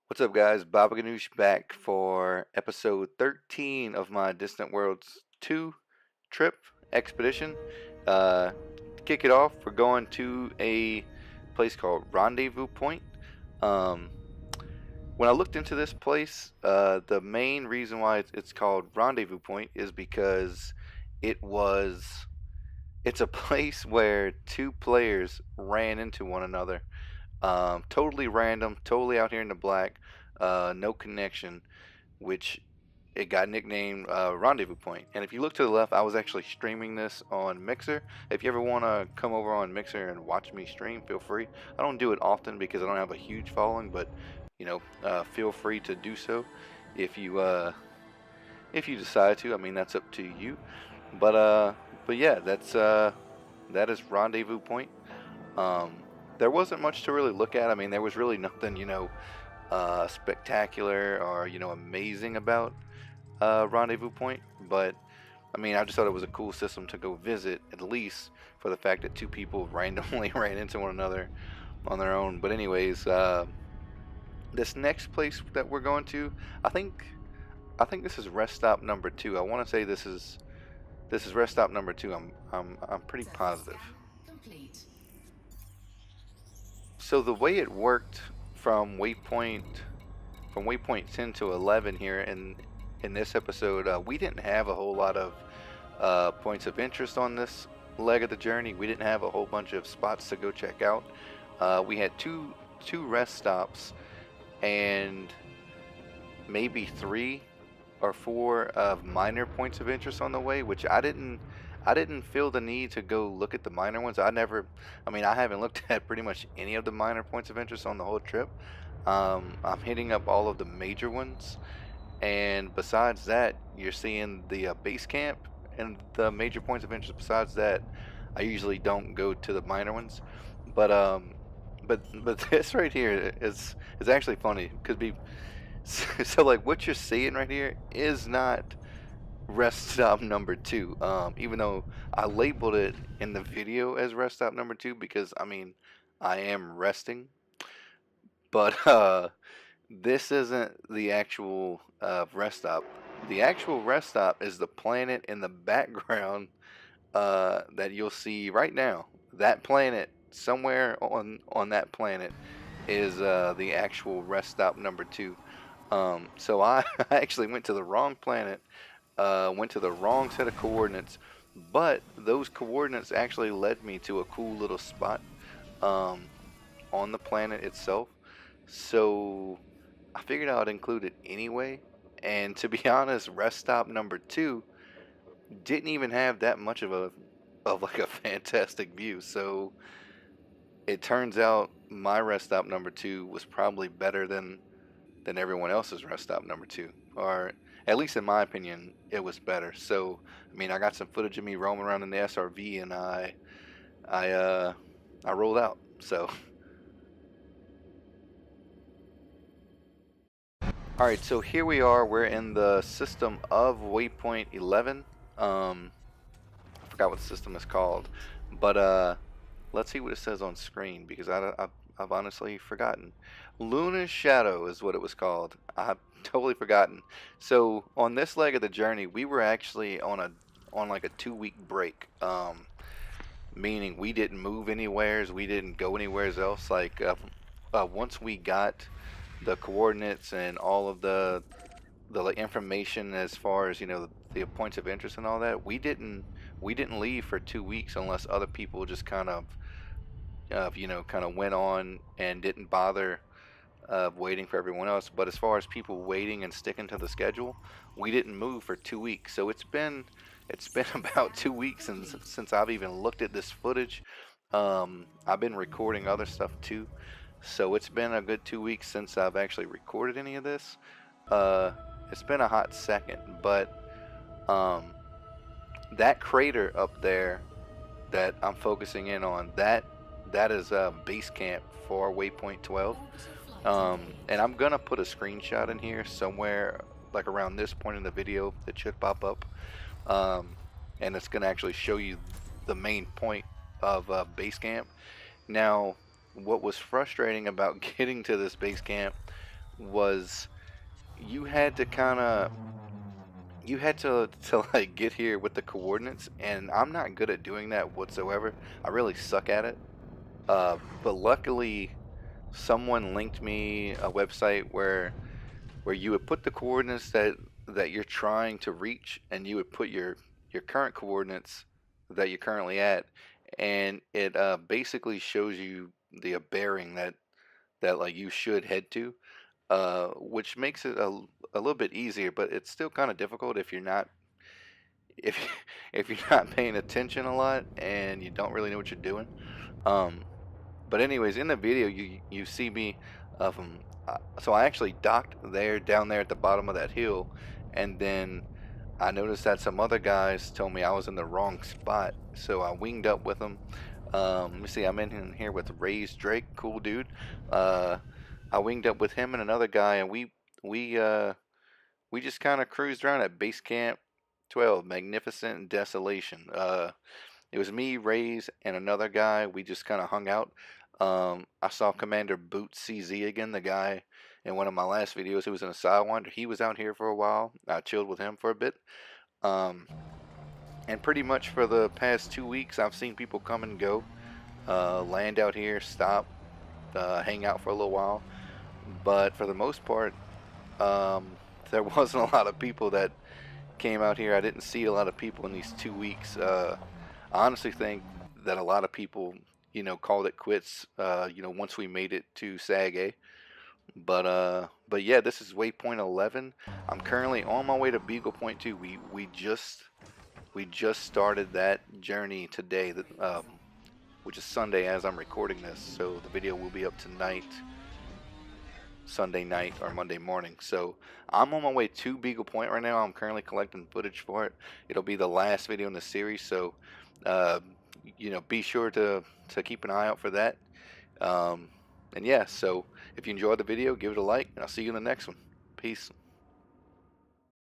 What's up, guys? Baba Ganoush back for episode 13 of my Distant Worlds 2 trip expedition. To kick it off, we're going to a place called Rendezvous Point. Um, when I looked into this place, the main reason why it's called Rendezvous Point is because it was it's a place where two players ran into one another, totally random, totally out here in the black, no connection, which it got nicknamed Rendezvous Point. And if you look to the left, I was actually streaming this on Mixer. If you ever want to come over on Mixer and watch me stream, feel free. I don't do it often because I don't have a huge following, but feel free to do so if you decide to. I mean, that's up to you. But yeah, that is Rendezvous Point. Um, there wasn't much to really look at. I mean, there was really nothing, spectacular or amazing about Rendezvous Point. But I mean, I just thought it was a cool system to go visit, at least for the fact that two people randomly ran into one another on their own. But anyways, this next place that we're going to, I think, I think this is rest stop number 2. I want to say this is rest stop number 2. I'm pretty positive. So the way it worked from Waypoint 10 to 11 here in this episode, we didn't have a whole lot of points of interest on this leg of the journey. We didn't have a whole bunch of spots to go check out. We had two rest stops and maybe 3 or 4 of minor points of interest on the way, which I didn't feel the need to go look at the minor ones. I mean, I haven't looked at pretty much any of the minor points of interest on the whole trip. I'm hitting up all of the major ones, and besides that, you're seeing the base camp and the major points of interest. Besides that, I usually don't go to the minor ones, but but this right here is actually funny because so like what you're seeing right here is not rest stop number 2, even though I labeled it in the video as rest stop number 2 because I mean I am resting, but this isn't the actual rest stop. The actual rest stop is the planet in the background that you'll see right now. That planet, somewhere on that planet, is the actual rest stop number 2. So I actually went to the wrong planet, went to the wrong set of coordinates, but those coordinates actually led me to a cool little spot um, on the planet itself. So I figured I'd include it anyway. And to be honest, rest stop number 2 didn't even have that much of like a fantastic view. So it turns out my rest stop number 2 was probably better than everyone else's rest stop number 2, or at least in my opinion, it was better. So, I mean, I got some footage of me roaming around in the SRV, and I rolled out. So, all right. So here we are. We're in the system of Waypoint 11. I forgot what the system is called, but let's see what it says on screen because I've honestly forgotten. Luna's Shadow is what it was called. I've totally forgotten. So on this leg of the journey, we were actually on like a 2-week break. Meaning we didn't move anywheres, we didn't go anywheres else. Like once we got the coordinates and all of the like, information as far as the points of interest and all that, we didn't leave for 2 weeks unless other people just kind of went on and didn't bother waiting for everyone else. But as far as people waiting and sticking to the schedule, we didn't move for 2 weeks. So it's been about 2 weeks since I've even looked at this footage. I've been recording other stuff too, so it's been a good 2 weeks since I've actually recorded any of this. It's been a hot second, but that crater up there that I'm focusing in on, that is base camp for Waypoint 12. And I'm gonna put a screenshot in here somewhere, like around this point in the video. That should pop up, and it's gonna actually show you the main point of base camp. Now, what was frustrating about getting to this base camp was you had to kind of you had to like get here with the coordinates, and I'm not good at doing that whatsoever. I really suck at it. But luckily, someone linked me a website where you would put the coordinates that you're trying to reach, and you would put your current coordinates that you're currently at, and it basically shows you the bearing that like you should head to, which makes it a little bit easier, but it's still kind of difficult if you're not if if you're not paying attention a lot and you don't really know what you're doing. Um, but anyways, in the video, you see me, so I actually docked there down there at the bottom of that hill, and then I noticed that some other guys told me I was in the wrong spot, so I winged up with them. Let me see, I'm in here with Ray's Drake, cool dude. Uh, I winged up with him and another guy, and we uh we just kind of cruised around at Base Camp 12, Magnificent Desolation. It was me, Rays, and another guy. We just kind of hung out. I saw Commander Boot CZ again, the guy in one of my last videos who was in a Sidewinder. He was out here for a while. I chilled with him for a bit. Um, and pretty much for the past 2 weeks, I've seen people come and go, land out here, stop, hang out for a little while. But for the most part, there wasn't a lot of people that came out here. I didn't see a lot of people in these 2 weeks. I honestly think that a lot of people, called it quits. Once we made it to Sag A. But yeah, this is Waypoint 11. I'm currently on my way to Beagle Point 2. We just started that journey today, which is Sunday as I'm recording this. So the video will be up tonight, Sunday night or Monday morning. So I'm on my way to Beagle Point right now. I'm currently collecting footage for it. It'll be the last video in the series, so uh, be sure to keep an eye out for that. And yeah, so if you enjoyed the video, give it a like, and I'll see you in the next one. Peace.